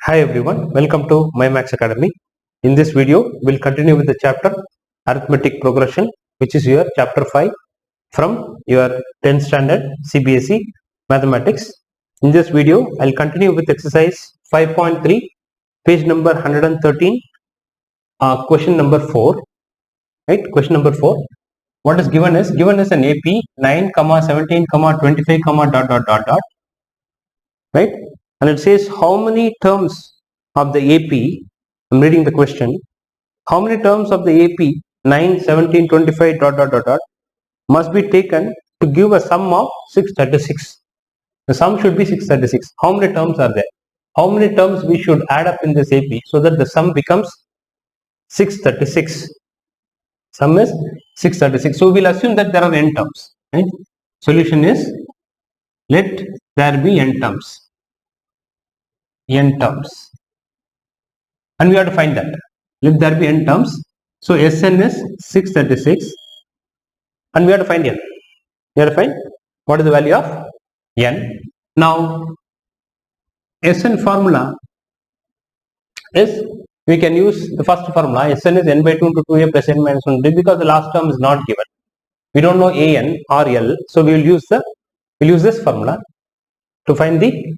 Hi everyone, welcome to My Max Academy. In this video, we'll continue with the chapter Arithmetic Progression, which is your chapter 5 from your 10th standard CBSE Mathematics. In this video, I'll continue with exercise 5.3, page number 113, question number 4. Right, question number 4. What is given is an AP 9, 17, 25, dot dot dot dot. Right, and it says how many terms of the AP, I'm reading the question, how many terms of the AP 9, 17, 25 dot dot dot dot must be taken to give a sum of 636. The sum should be 636. How many terms are there? How many terms we should add up in this AP so that the sum becomes 636? Sum is 636. So we'll assume that there are n terms. Right? Solution is let there be n terms. N terms. And we have to find that. Let there be n terms. So Sn is 636. And we have to find n. We have to find what is the value of n. Now, Sn formula is, we can use the first formula. Sn is n by 2 into 2a plus n minus 1 because the last term is not given. We don't know an or l. So we will use this formula to find the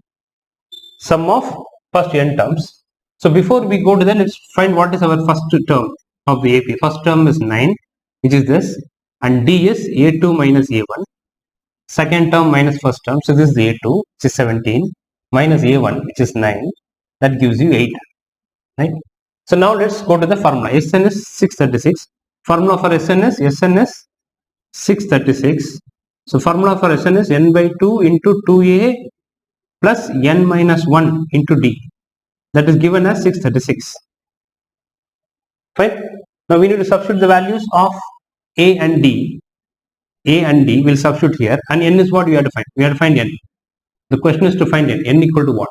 sum of first n terms. So before we go to that, let's find what is our first term of the AP. First term is 9, which is this, and D is A2 minus A1. Second term minus first term, so this is A2, which is 17, minus A1, which is 9, that gives you 8. Right? So now let's go to the formula. Sn is 636. Formula for Sn is 636. So formula for Sn is n by 2 into 2a plus n minus 1 into d, that is given as 636. Fine. Now we need to substitute the values of a and d. A and d will substitute here, and n is what we have to find. We have to find n. The question is to find n. N equal to what?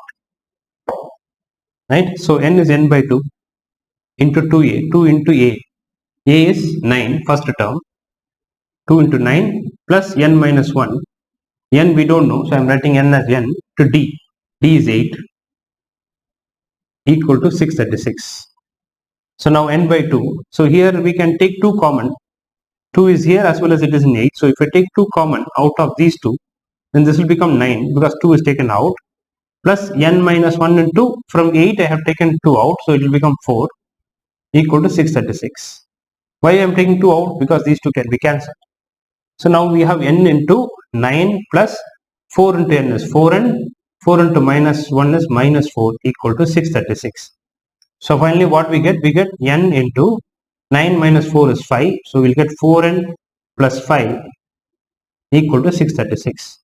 Right. So n is n by 2 into 2a. 2 into a. A is 9, first term. 2 into 9 plus n minus 1. N we don't know, so I am writing n as n to d. D is 8 equal to 636. So now n by 2. So here we can take 2 common. 2 is here as well as it is in 8. So if I take 2 common out of these two, then this will become 9 because 2 is taken out. Plus n minus 1 into, from 8 I have taken 2 out. So it will become 4 equal to 636. Why I am taking 2 out? Because these two can be cancelled. So now we have n into 9 plus 4 into n is 4n. 4 into minus 1 is minus 4 equal to 636. So finally what we get? We get n into 9 minus 4 is 5. So we'll get 4n plus 5 equal to 636.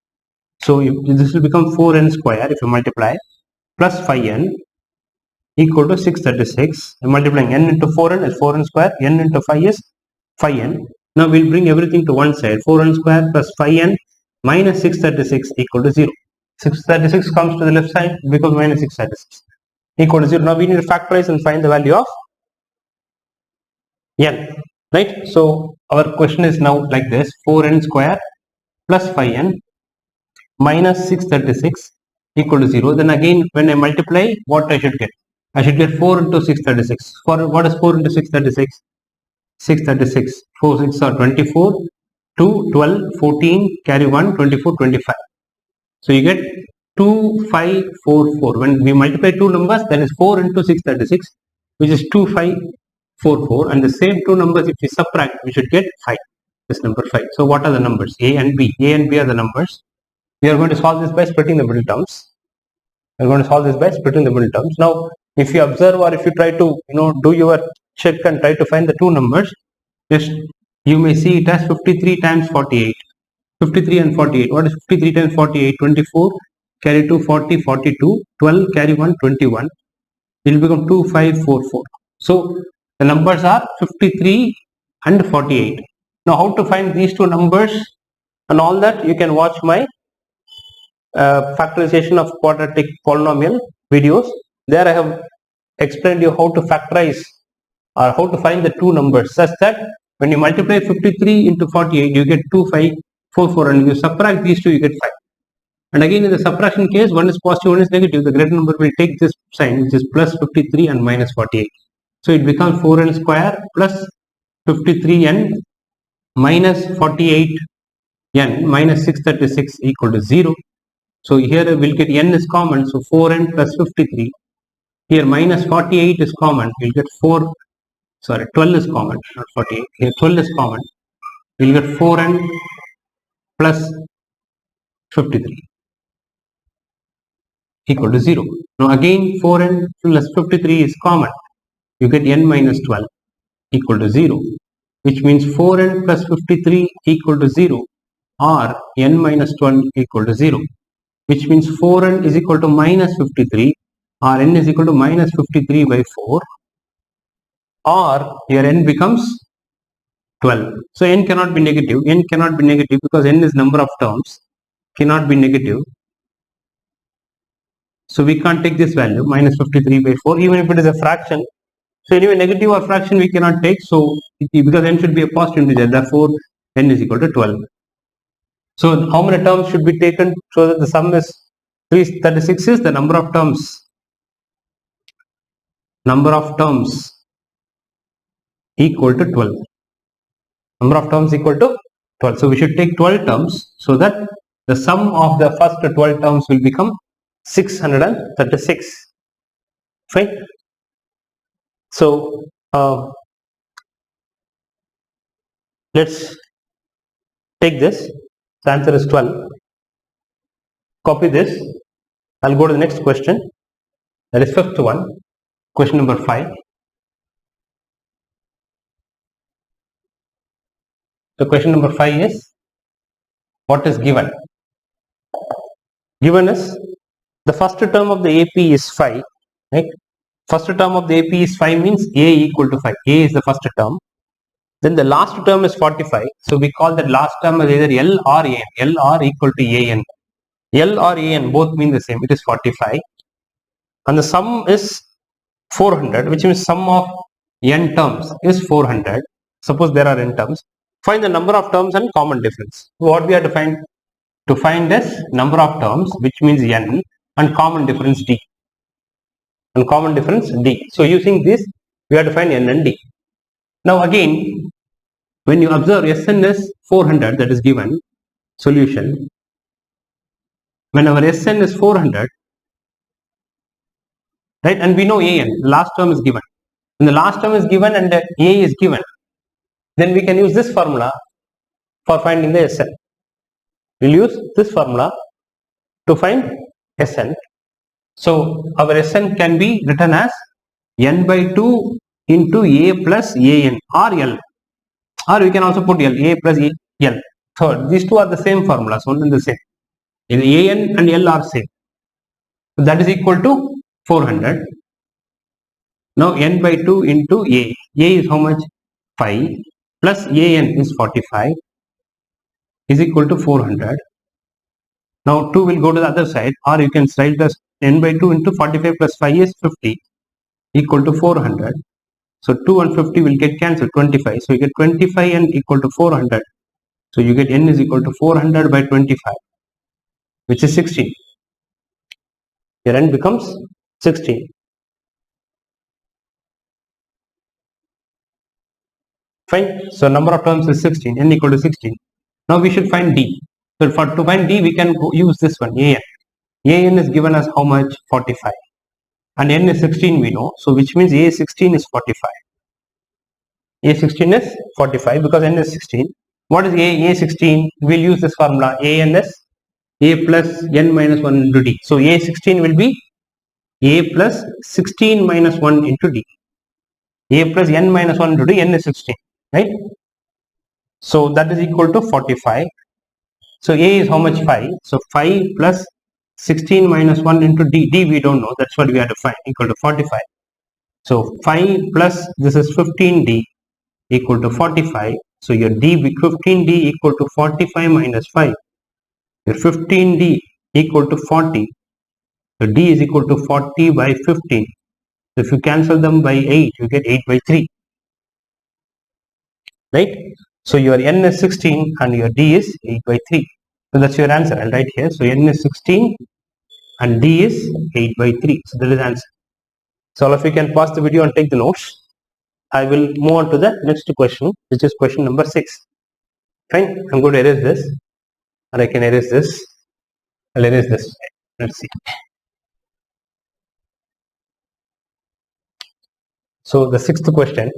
So this will become 4n square if you multiply plus 5n equal to 636. I'm multiplying n into 4n is 4n square. N into 5 is 5n. Now we'll bring everything to one side. 4n square plus 5n minus 636 equal to 0. 636 comes to the left side, becomes minus 636 equal to 0. Now we need to factorize and find the value of n. Right? So our question is now like this: 4n square plus 5n minus 636 equal to 0. Then again, when I multiply, what I should get? I should get 4 into 636. For what is 4 into 636? 636. 4 6 are 24. 2, 12, 14, carry 1, 24, 25. So you get 2544. When we multiply two numbers, then is 4 into 636, which is 2544. And the same two numbers, if we subtract, we should get 5. This number 5. So what are the numbers? A and B. A and B are the numbers. We are going to solve this by splitting the middle terms. Now, if you observe or if you try to do your check and try to find the two numbers, just you may see it as 53 times 48. 53 and 48. What is 53 times 48? 24, carry 2, 40, 42, 12, carry 1, 21. It will become 2544. So the numbers are 53 and 48. Now how to find these two numbers and all that, you can watch my factorization of quadratic polynomial videos. There I have explained you how to factorize or how to find the two numbers such that when you multiply 53 into 48, you get 2544, and you subtract these two, you get 5. And again in the subtraction case, one is positive, one is negative. The greater number will take this sign, which is plus 53 and minus 48. So it becomes 4n square plus 53n minus 48n minus 636 equal to 0. So here we'll get n is common, so 4n plus 53. Here minus 48 is common, we'll get 12 is common, not 48. Here 12 is common, we'll get 4n plus 53 equal to 0. Now again 4n plus 53 is common, you get n minus 12 equal to 0, which means 4n plus 53 equal to 0 or n minus 12 equal to 0, which means 4n is equal to minus 53 or n is equal to minus 53 by 4, or your n becomes 12. So n cannot be negative, because n is number of terms, cannot be negative. So we can't take this value minus 53 by 4 even if it is a fraction. So anyway, negative or fraction we cannot take, so because n should be a positive integer, therefore n is equal to 12. So how many terms should be taken so that the sum is 336 is the number of terms. Number of terms equal to 12. Number of terms equal to 12. So we should take 12 terms so that the sum of the first 12 terms will become 636. Fine. So let's take this. The answer is 12. Copy this. I'll go to the next question. That is fifth one. Question number 5. So question number 5 is, what is given? Given is the first term of the AP is 5, right? First term of the AP is 5 means A equal to 5. A is the first term. Then the last term is 45. So we call that last term as either L or AN. L or equal to AN. L or AN both mean the same. It is 45. And the sum is 400, which means sum of n terms is 400. Suppose there are n terms. Find the number of terms and common difference. What we have to find? To find this number of terms, which means n, and common difference d. And common difference d. So using this, we have to find n and d. Now again, when you observe Sn is 400, that is given, solution. Whenever Sn is 400, right, and we know an, last term is given. When the last term is given and a is given, then we can use this formula for finding the Sn. We'll use this formula to find Sn. So our Sn can be written as n by 2 into a plus an or L, or we can also put L, a plus L. So these two are the same formulas, one and the same. An and L are same. So that is equal to 400. Now n by 2 into a is how much? 5 plus an is 45 is equal to 400. Now 2 will go to the other side, or you can write as n by 2 into 45 plus 5 is 50 equal to 400. So 2 and 50 will get cancelled, 25. So you get 25 n equal to 400. So you get n is equal to 400 by 25, which is 16. Your n becomes 16. Fine. So number of terms is 16, n equal to 16. Now we should find d. So to find d, we can use this one, an. An is given as how much? 45. And n is 16 we know. So which means a16 is 45. A16 is 45 because n is 16. What is a16? We'll use this formula. An is a plus n minus 1 into d. So a16 will be a plus 16 minus 1 into d. A plus n minus 1 into d, n is 16. Right? So that is equal to 45. So a is how much? 5. So 5 plus 16 minus 1 into d. D we don't know. That's what we have to find. Equal to 45. So 5 plus this is 15d equal to 45. So your d 15d equal to 45 minus 5. Your 15d equal to 40. So d is equal to 40 by 15. So if you cancel them by 8, you get 8 by 3. Right? So your n is 16 and your d is 8 by 3. So that's your answer. I'll write here. So n is 16 and d is 8 by 3. So that is answer. So all of you can pause the video and take the notes. I will move on to the next question, which is question number 6. Fine. I'm going to erase this, and I can erase this. I'll erase this. Let's see. So the sixth question.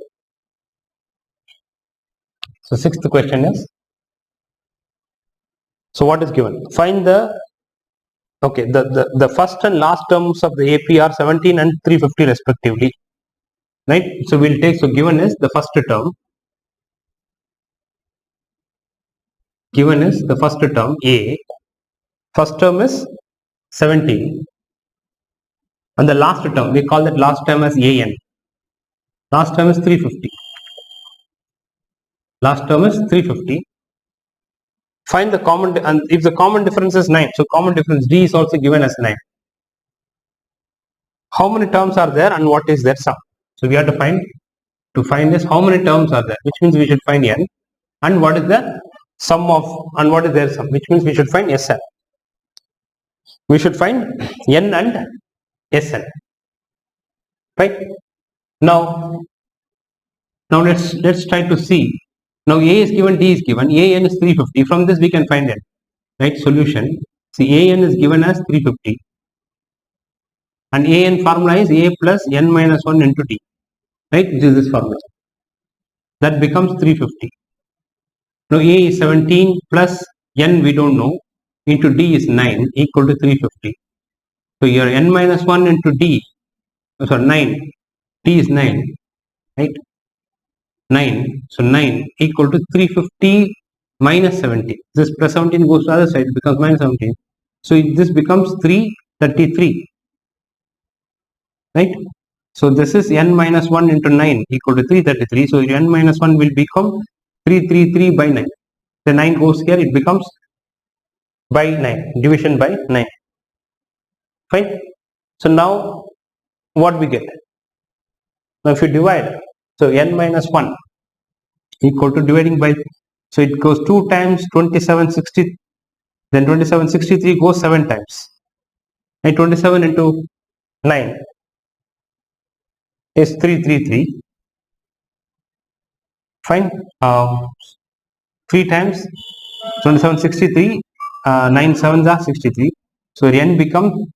So sixth question is. So what is given? Find the the first and last terms of the AP are 17 and 350 respectively. Right? So we'll take, so given is the first term. Given is the first term A. First term is 17. And the last term, we call that last term as AN. Last term is 350. Last term is 350. Find the common, and if the common difference is 9, so common difference D is also given as 9. How many terms are there and what is their sum? So we have to find this, how many terms are there, which means we should find N, and what is the sum of, and what is their sum, which means we should find Sn. We should find N and Sn. Right? Now let's try to see. Now A is given, D is given, AN is 350. From this we can find it. Right? Solution. See, AN is given as 350. And AN formula is A plus N minus 1 into D. Right? This is this formula. That becomes 350. Now A is 17 plus N we don't know into D is 9 equal to 350. So your N minus 1 into D, sorry, 9, D is 9. Right? 9, so 9 equal to 350 minus 17. This plus 17 goes to the other side, becomes minus 17. So this becomes 333. Right? So this is n minus 1 into 9 equal to 333. So n minus 1 will become 333 by 9. The 9 goes here, it becomes by 9, division by 9. Fine. So now what we get? Now if you divide, so n minus 1 equal to dividing by, so it goes 2 times 2760, then 2763 goes 7 times. And 27 into 9 is 333. Fine. 3 times 2763, 9 7s are 63. So n becomes,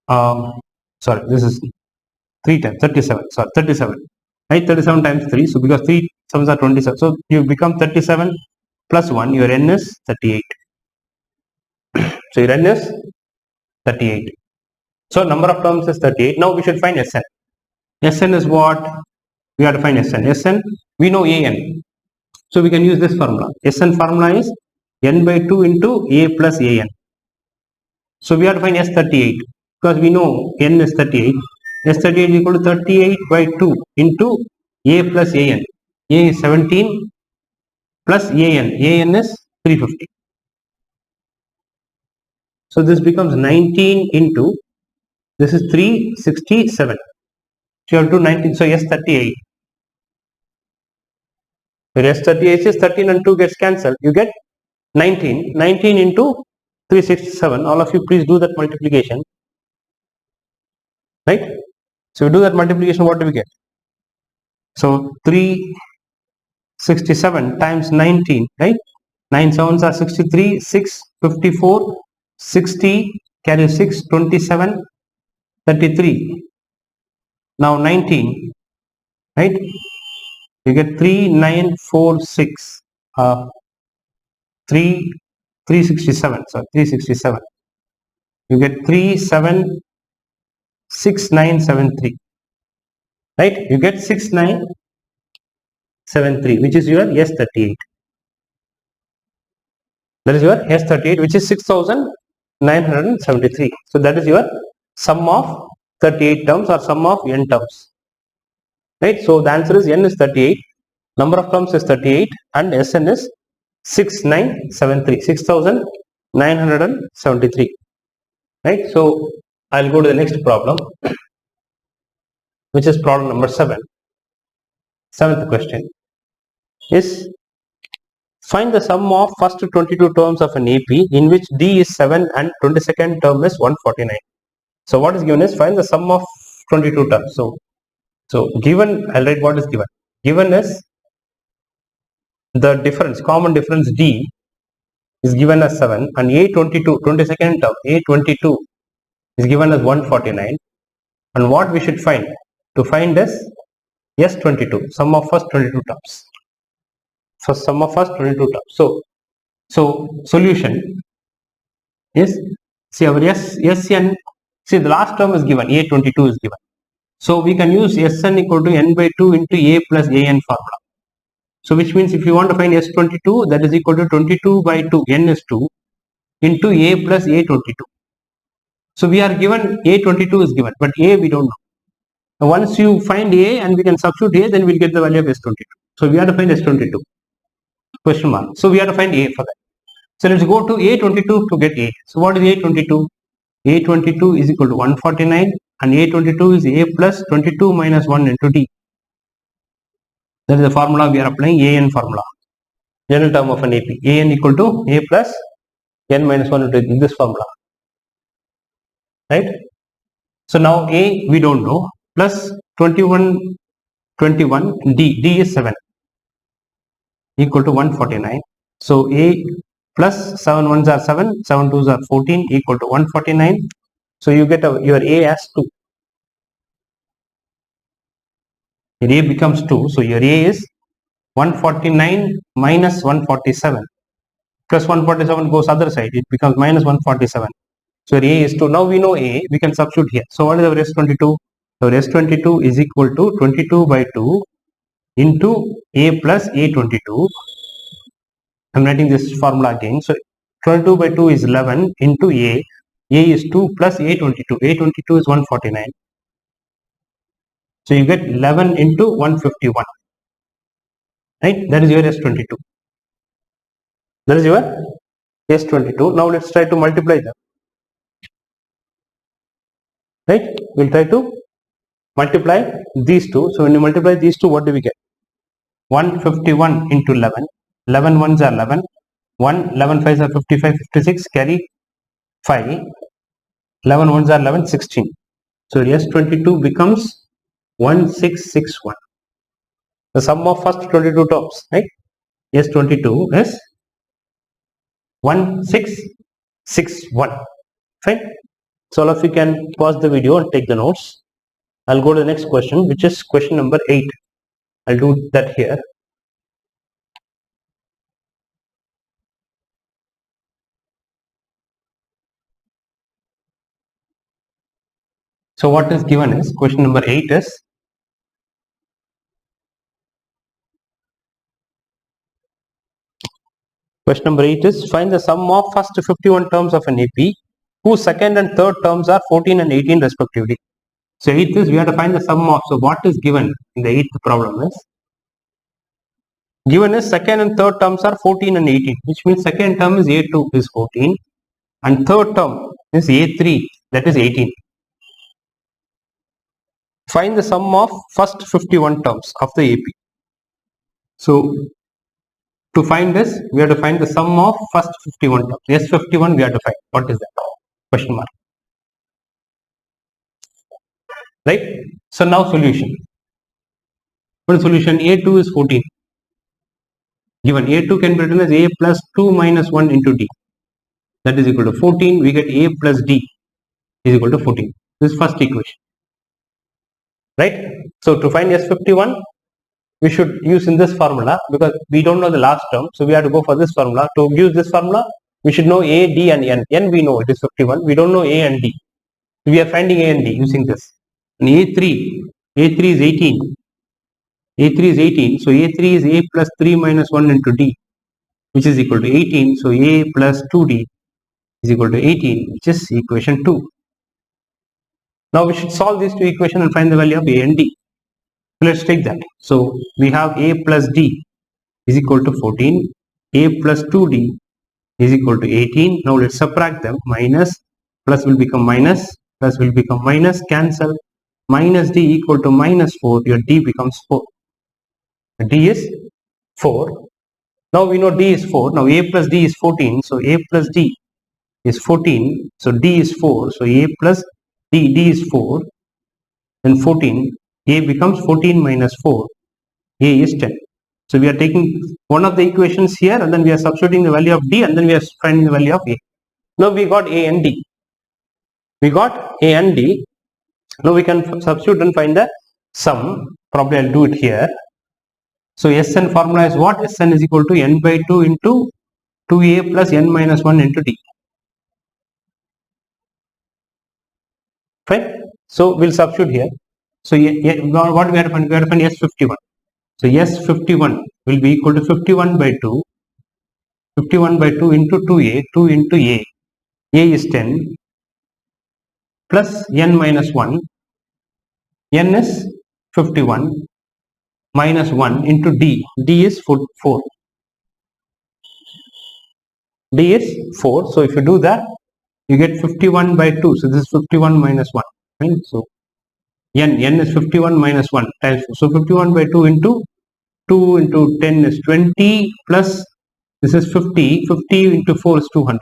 sorry, this is 3 times 37. Sorry, 37. Right, 37 times 3. So because 3 sums are 27. So you become 37 plus 1. Your n is 38. So your n is 38. So number of terms is 38. Now we should find Sn. Sn is what? We have to find Sn. Sn, we know An. So we can use this formula. Sn formula is n by 2 into A plus An. So we have to find S38 because we know n is 38. S38 is equal to 38 by 2 into A plus An. A is 17 plus An. An is 350. So this becomes 19 into, this is 367. So you have to do 19. So S38. So S38 is 13 and 2 gets cancelled. You get 19. 19 into 367. All of you please do that multiplication. Right? So we do that multiplication, what do we get? So 367 times 19, right? 9 7s are 63, 6, 54, 60, carry 6, 27, 33. Now 19, right? You get 3946, 367, sorry, 367. You get 376973. Right? You get 6973, which is your S38. That is your S38, which is 6973. So that is your sum of 38 terms or sum of n terms. Right? So the answer is n is 38, number of terms is 38, and Sn is 6973, 6973. Right? So I'll go to the next problem, which is problem number 7. Seventh question is, Find the sum of first 22 terms of an AP in which D is 7 and 22nd term is 149. So what is given is find the sum of 22 terms. So given, I'll write what is given. Given is the difference, common difference D is given as 7 and A22, 22nd term, A22 is given as 149. And what we should find? To find is S22, sum of first 22 terms. So sum of first 22 terms. So solution is, see our Sn, see the last term is given, A22 is given. So we can use Sn equal to n by 2 into A plus An formula. So which means if you want to find S22, that is equal to 22 by 2, n is 2 into A plus A22. So we are given A22 is given, but A we don't know. Now once you find A and we can substitute A, then we'll get the value of S22. So we have to find S22. Question mark. So we have to find A for that. So let's go to A22 to get A. So what is A22? A22 is equal to 149 and A22 is A plus 22 minus 1 into D. That is the formula we are applying, An formula. General term of an AP. An equal to A plus n minus 1 into this formula. Right? So now A we don't know. Plus 21 D is 7 equal to 149. So A plus 7 ones are 7, 7 twos are 14 equal to 149. So you get your A as 2. Your A becomes 2. So your A is 149 minus 147. Plus 147 goes other side. It becomes minus 147. So your A is 2. Now we know A. We can substitute here. So what is our S22? Our S22 is equal to 22 by 2 into A plus A22. I'm writing this formula again. So 22 by 2 is 11 into A. A is 2 plus A22. A22 is 149. So you get 11 into 151. Right? That is your S22. That is your S22. Now let's try to multiply them. Right? We'll try to multiply these two. So when you multiply these two, what do we get? 151 into 11. 11 ones are 11. 11 fives are 55, 56. Carry 5. 11 ones are 11, 16. So S22 becomes 1661. The sum of first 22 terms, right? S22 is 1661. Fine. So all of you can pause the video and take the notes. I'll go to the next question, which is question number 8. I'll do that here. So what is given is, question number 8 is, question number 8 is, find the sum of first 51 terms of an AP whose second and third terms are 14 and 18 respectively. So 8th is, we have to find the sum of, so what is given in the 8th problem is, given is second and third terms are 14 and 18, which means second term is A2 is 14 and third term is A3, that is 18. Find the sum of first 51 terms of the AP. So to find this, we have to find the sum of first 51 terms. S51 we have to find. What is that? Question mark. Right? So now solution. What is solution? A2 is 14. Given A2 can be written as A plus 2 minus 1 into D. That is equal to 14. We get A plus D is equal to 14. This is first equation. Right? So to find S51, we should use in this formula because we don't know the last term. So we have to go for this formula. To use this formula, we should know A, D and N. N we know it is 51. We don't know A and D. We are finding A and D using this. And A3 is 18. A3 is 18. So A3 is A plus 3 minus 1 into D, which is equal to 18. So A plus 2D is equal to 18, which is equation 2. Now we should solve these two equations and find the value of A and D. Let's take that. So we have A plus D is equal to 14. A plus 2D is equal to 18. Now let's subtract them. Minus, plus will become minus, plus will become minus, cancel. Minus D equal to minus 4. Your D becomes 4. D is 4. Now we know D is 4. Now A plus D is 14. So A plus D is 14. So D is 4. So A plus D is 4. Then 14. A becomes 14 minus 4. A is 10. So we are taking one of the equations here and then we are substituting the value of D and then we are finding the value of A. Now we got A and D. We got A and D. Now we can substitute and find the sum. Probably I'll do it here. So Sn formula is what? Sn is equal to n by 2 into 2a plus n minus 1 into d. Fine. So we'll substitute here. So what we have to find? We have to find S51. So S51 will be equal to 51 by 2. 51 by 2 into 2a. 2 into a. A is 10 plus n minus 1. N is 51 minus 1 into d. D is 4. D is 4. So if you do that, you get 51 by 2. So this is 51 minus 1. Right? So n is 51 minus 1 times 4. So 51 by 2 into 2 into 10 is 20 plus this is 50. 50 into 4 is 200.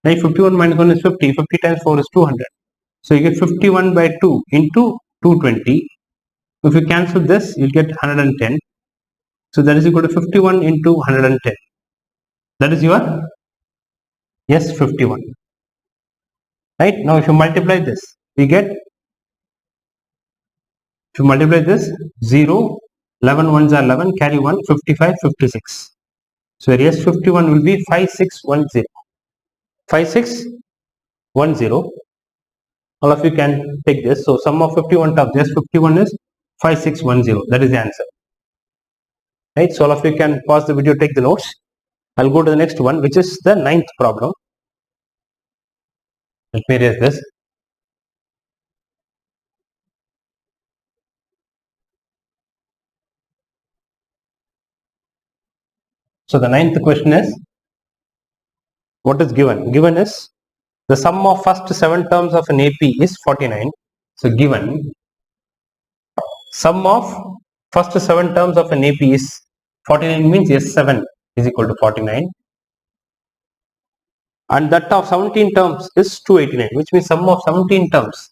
Right? 51 minus 1 is 50. 50 times 4 is 200. So you get 51 by 2 into 220. If you cancel this, you'll get 110. So that is equal to 51 into 110. That is your S51. Right? Now if you multiply this, we get, if you multiply this, 0, 11 ones are 11, carry 1, 55, 56. So your S51 will be 5610. 5610. All of you can take this. So sum of 51 terms, S51 is 5610. That is the answer. Right? So all of you can pause the video, take the notes. I'll go to the next one, which is the 9th problem. Let me erase this. So the 9th question is, what is given? Given is the sum of first 7 terms of an AP is 49. So given sum of first 7 terms of an AP is 49 means S7 is equal to 49. And that of 17 terms is 289, which means sum of 17 terms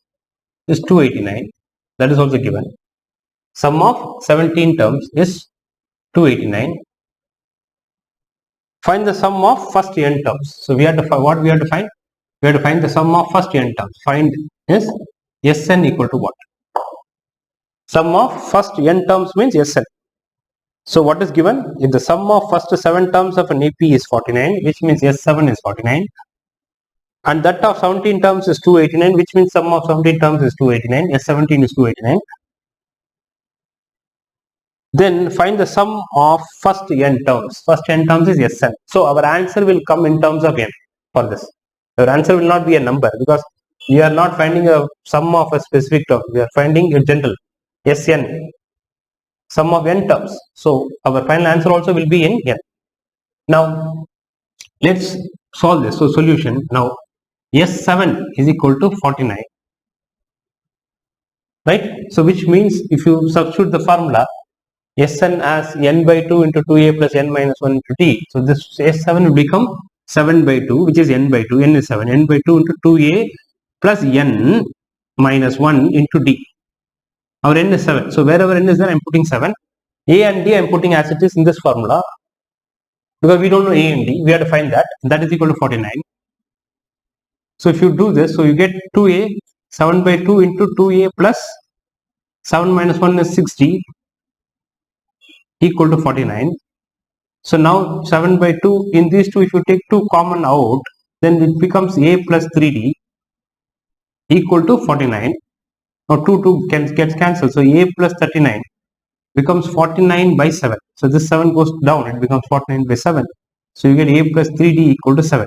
is 289. That is also given. Sum of 17 terms is 289. Find the sum of first n terms. So we have to find what we have to find. We have to find the sum of first n terms. Find is Sn equal to what? Sum of first n terms means Sn. So what is given? If the sum of first 7 terms of an AP is 49, which means S7 is 49. And that of 17 terms is 289, which means sum of 17 terms is 289. S17 is 289. Then find the sum of first n terms. First n terms is Sn. So our answer will come in terms of n for this. Our answer will not be a number because we are not finding a sum of a specific term. We are finding a general Sn. Sum of n terms. So our final answer also will be in n. Now let's solve this. So solution. Now S7 is equal to 49. Right? So which means if you substitute the formula Sn as n by 2 into 2a plus n minus 1 into d. So this S7 will become 7 by 2, which is n by 2. N is 7. N by 2 into 2a plus n minus 1 into d. Our n is 7. So wherever n is there, I am putting 7. A and d I am putting as it is in this formula. Because we don't know a and d, we have to find that. That is equal to 49. So if you do this, so you get 2a, 7 by 2 into 2a plus 7 minus 1 is 60 equal to 49. So now 7 by 2, in these two if you take 2 common out, then it becomes a plus 3d equal to 49. Now 2 gets cancelled. So a plus 39 becomes 49 by 7. So this 7 goes down, it becomes 49 by 7. So you get a plus 3d equal to 7.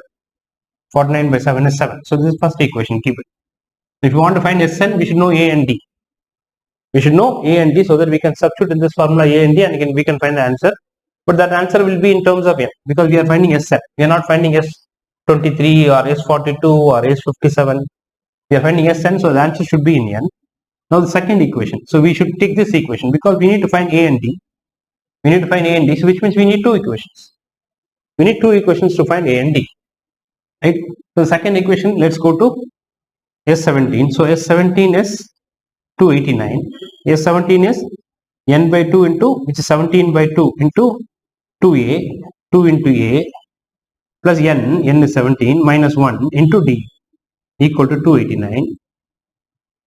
49 by 7 is 7. So this is first equation, keep it. If you want to find Sn, we should know a and d. We should know a and d so that we can substitute in this formula a and d and again we can find the answer. But that answer will be in terms of n because we are finding Sn. We are not finding S23 or S42 or S57. We are finding Sn, so the answer should be in n. Now the second equation. So we should take this equation because we need to find a and d. We need to find A and D, so which means we need two equations. We need two equations to find A and D. Right? So the second equation, let's go to S17. So S17 is 289. S17 is n by 2 into, which is 17 by 2 into 2a, 2 into a plus n is 17 minus 1 into d equal to 289.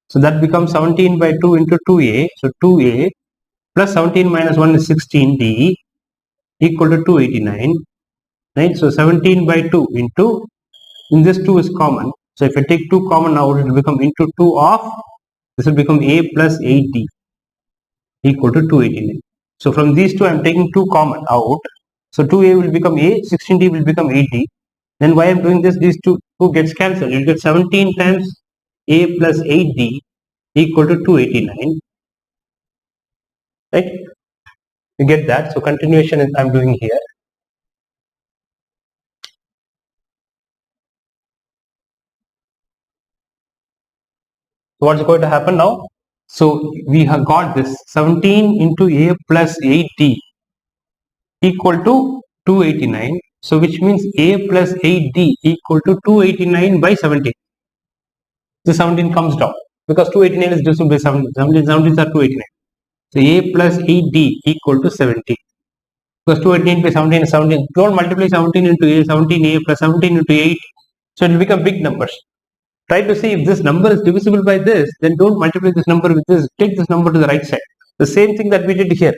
So that becomes 17 by 2 into 2a, so 2a plus 17 minus 1 is 16d equal to 289. Right? So 17 by 2 into, in this 2 is common. So if I take 2 common out, it will become into 2 of, this will become a plus 8d equal to 289. So from these two I am taking 2 common out. So 2a will become a, 16d will become 8d. Then why I am doing this, these two gets cancelled. You get 17 times a plus 8d equal to 289. Right? You get that. So continuation is I am doing here. So what's going to happen now? So we have got this 17 into a plus 8d equal to 289. So which means a plus 8d equal to 289 by 17. The 17 comes down because 289 is divisible by 17. 17s are 289. So a plus 8d equal to 17. Because 289 by 17 is 17. Don't multiply 17 into a, 17a plus 17 into 8. So it will become big numbers. Try to see if this number is divisible by this, then don't multiply this number with this. Take this number to the right side. The same thing that we did here.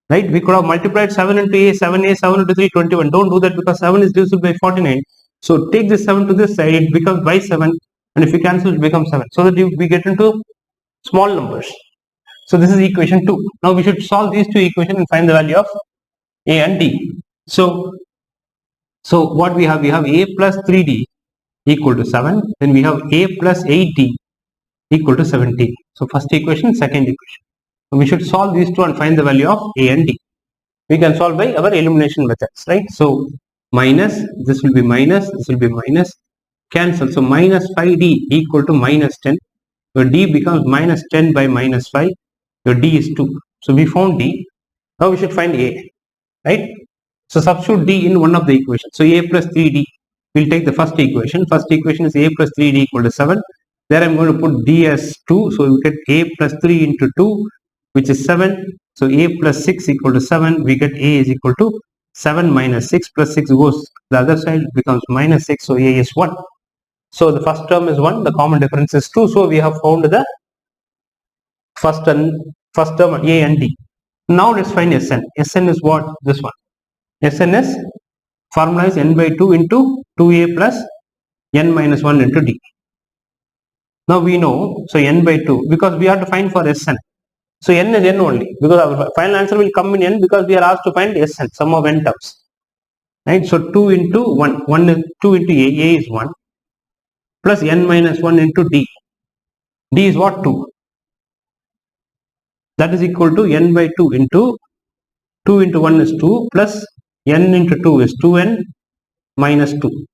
Right? We could have multiplied 7 into a, 7a, 7 into 3, 21. Don't do that because 7 is divisible by 49. So take this 7 to this side, it becomes by 7. And if you cancel, it becomes 7. So that we get into small numbers. So this is equation 2. Now we should solve these two equations and find the value of a and d. So what we have a plus 3d equal to 7. Then we have a plus 8d equal to 17. So first equation, second equation. So we should solve these two and find the value of a and d. We can solve by our elimination methods, right? So minus, this will be minus, this will be minus, cancel. So minus 5d equal to minus 10. Your d becomes minus 10 by minus 5. Your d is 2. So we found d. Now we should find a, right? So substitute d in one of the equations. So a plus 3d. We'll take the first equation. First equation is a plus 3d equal to 7. There I'm going to put d as 2. So we get a plus 3 into 2, which is 7. So a plus 6 equal to 7. We get a is equal to 7 minus 6 plus 6 goes the other side, it becomes minus 6. So a is 1. So the first term is 1. The common difference is 2. So we have found the first term a and d. Now let's find Sn. Sn is what? This one. Sn is, formula is n by 2 into 2a plus n minus 1 into d. Now we know, so n by 2, because we have to find for Sn. So n is n only, because our final answer will come in n because we are asked to find Sn, sum of n terms. Right? So 2 into 1, 1 is 2 into a is 1, plus n minus 1 into d. D is what? 2. That is equal to n by 2 into 2 into 1 is 2 plus n into 2 is 2n minus 2.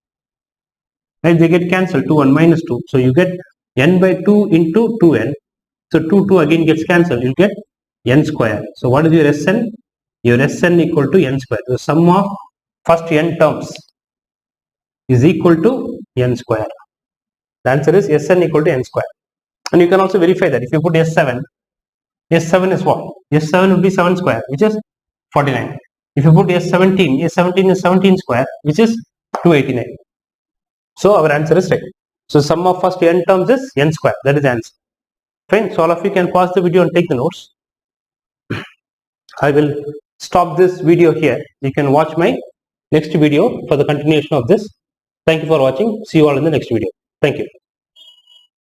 Right? They get cancelled, 2 and minus 2. So you get n by 2 into 2n. So 2 again gets cancelled. You get n square. So what is your Sn? Your Sn equal to n square. The sum of first n terms is equal to n square. The answer is Sn equal to n square. And you can also verify that if you put S7, S7 is what? S7 will be 7 square, which is 49. If you put S17, S17 is 17 square, which is 289. So our answer is right. So sum of first n terms is n square. That is the answer. Fine. So all of you can pause the video and take the notes. I will stop this video here. You can watch my next video for the continuation of this. Thank you for watching. See you all in the next video. Thank you.